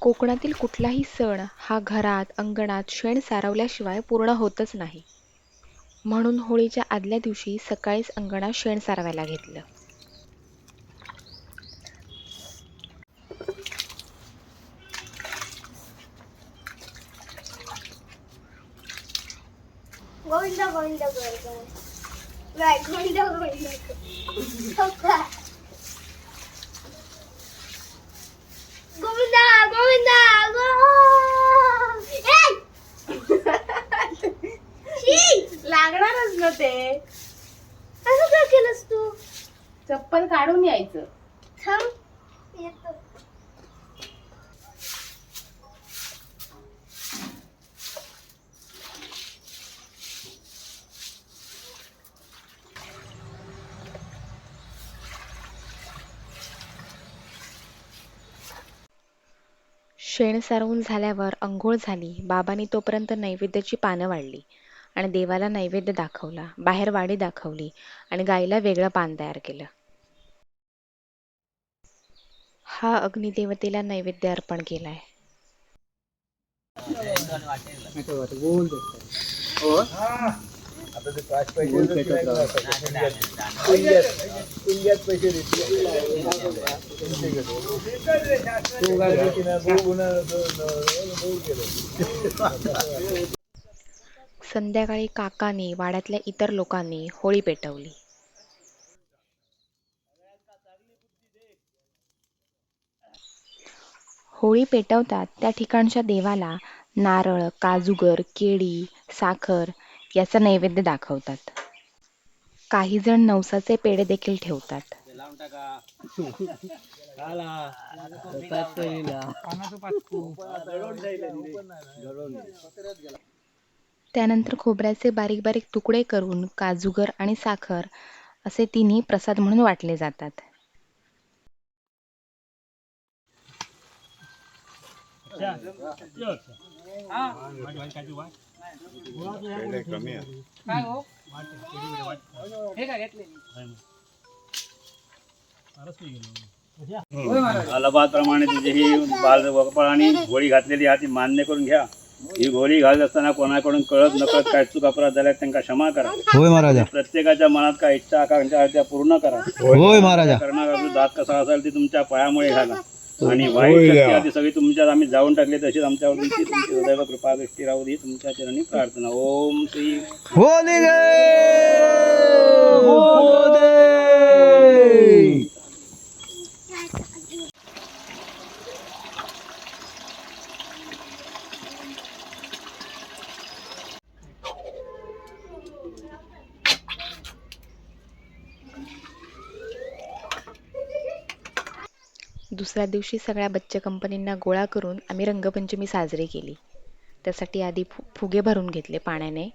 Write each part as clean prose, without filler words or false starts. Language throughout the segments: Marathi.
कोकणातील कुठलाही सण हा घरात, अंगणात शेण सारवल्याशिवाय पूर्ण होतच नाही. म्हणून होळीच्या आदल्या दिवशी सकाळीच अंगणात शेण सारवायला घेतलं. गोविंद गोविंद गोविंद राय गोविंद गोविंद गोविंदा गोविंदा लागणारच ना ते. असं काय केलंस तू? चप्पल काढून यायचं. थांब येतो. शेण सारवून झाल्यावर अंघोळ झाली. बाबांनी तोपर्यंत नैवेद्याची पानं वाढली आणि देवाला नैवेद्य दाखवला. बाहेर वाडी दाखवली आणि गाईला वेगळं पान तयार केलं. हा अग्निदेवतेला नैवेद्य अर्पण केलाय. संध्याकाळी काकांनी वाड्यातल्या इतर लोकांनी होळी पेटवली. होळी पेटवतात त्या ठिकाणच्या देवाला नारळ, काजूगर, केळी, साखर याचा नैवेद्य दाखवतात. काही जण नवसाचे पेढे देखील ठेवतात. त्यानंतर खोबऱ्याचे बारीक बारीक तुकडे करून काजूगर आणि साखर असे तिन्ही प्रसाद म्हणून वाटले जातात. प्रमाणे तुझी ही बालवकपळाने गोळी घातलेली आहे ती मान्य करून घ्या. ही गोळी घालत असताना कोणाकडून कळत नकळत काय चूक अपराध झाल्या त्यांना क्षमा करा. होय महाराजा. प्रत्येकाच्या मनात काय इच्छा आकांक्षा त्या पूर्ण करा. होय महाराजा. करणारा दात कसा असेल ती तुमच्या पायामुळे घाला आणि वाईट शक्ती आधी सगळी तुमच्यात आम्ही जाऊन टाकली तशीच आमच्यावर तुमची सदैव कृपा दृष्टी राहू दे तुमच्या चरणी प्रार्थना. ओम श्री होली गे दुसऱ्या दिवशी सगळ्या बच्चे कंपनींना गोळा करून आम्ही रंगपंचमी साजरी केली. त्यासाठी आधी फुगे भरून घेतले पाण्याने.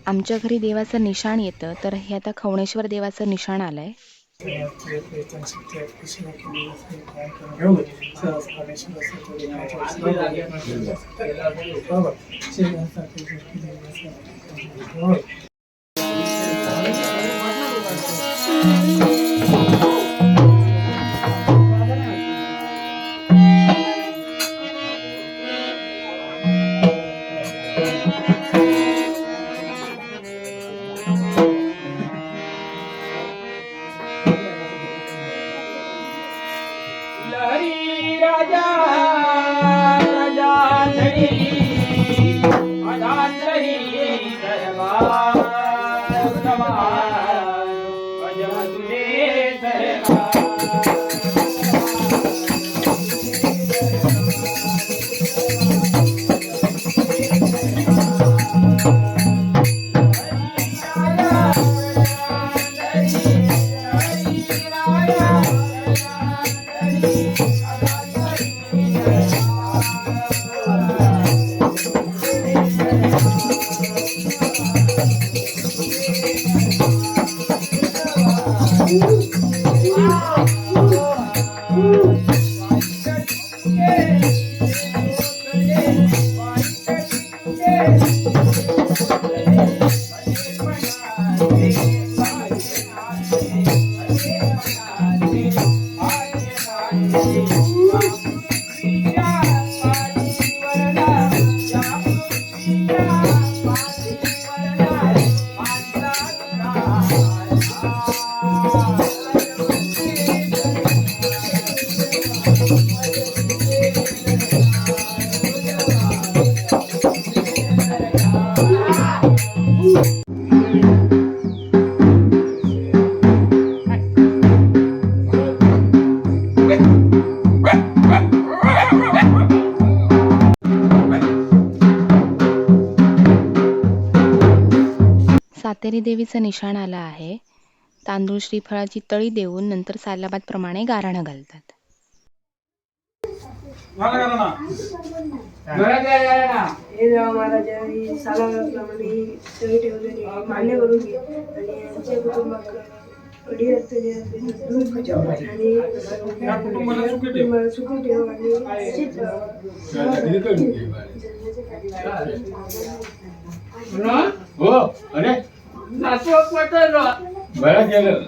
आमच्या घरी देवाचं निशाण येतं तर हे आता खवणेश्वर देवाचं निशाण आलंय. लहरी राजा राजा धरी अनाथरी दरबार दरबार अजब तुझे दरबार सातेरी देवीचं निशाण आलं आहे. तांदूळ श्रीफळाची तळी देऊन नंतर सालाबाद प्रमाणे गाऱ्हाणं घालतात. हे जेव्हा महाराजांनी सालाबादप्रमाणे तळी ठेवलेली मान्य करून घे आणि यांच्या कुटुंबात कडी असलेली दूध खचाव आणि कुटुंबाला सुखी ठेव आणि शीत हो अरे बरं केलं.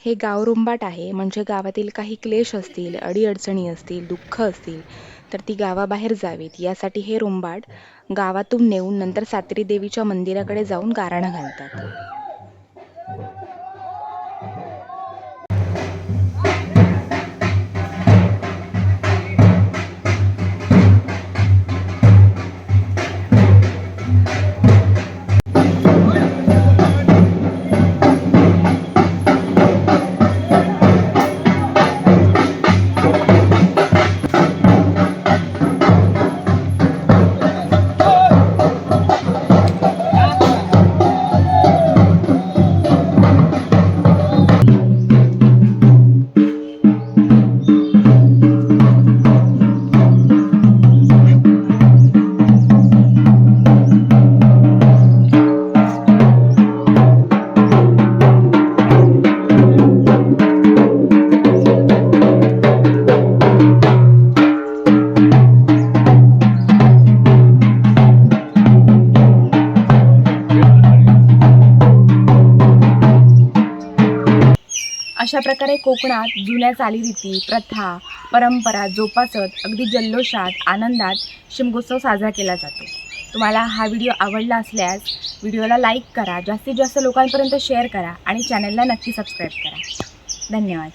हे गाव रुंबाट आहे, म्हणजे गावातील काही क्लेश असतील, अडीअडचणी असतील, दुःख असतील तर ती गावाबाहेर जावीत यासाठी हे रुंबाट गावातून नेऊन नंतर सातेरी देवीच्या मंदिराकडे जाऊन गाऱ्हाणं घालतात. अशा प्रकारे कोकणात जुन्या चालीरीती, प्रथा, परंपरा जोपासत अगदी जल्लोषात, आनंदात शिमगोत्सव साजरा केला जातो. तुम्हाला हा व्हिडिओ आवडला असल्यास व्हिडिओला लाईक करा, जास्तीत जास्त लोकांपर्यंत शेअर करा आणि चॅनलला नक्की सबस्क्राईब करा. धन्यवाद.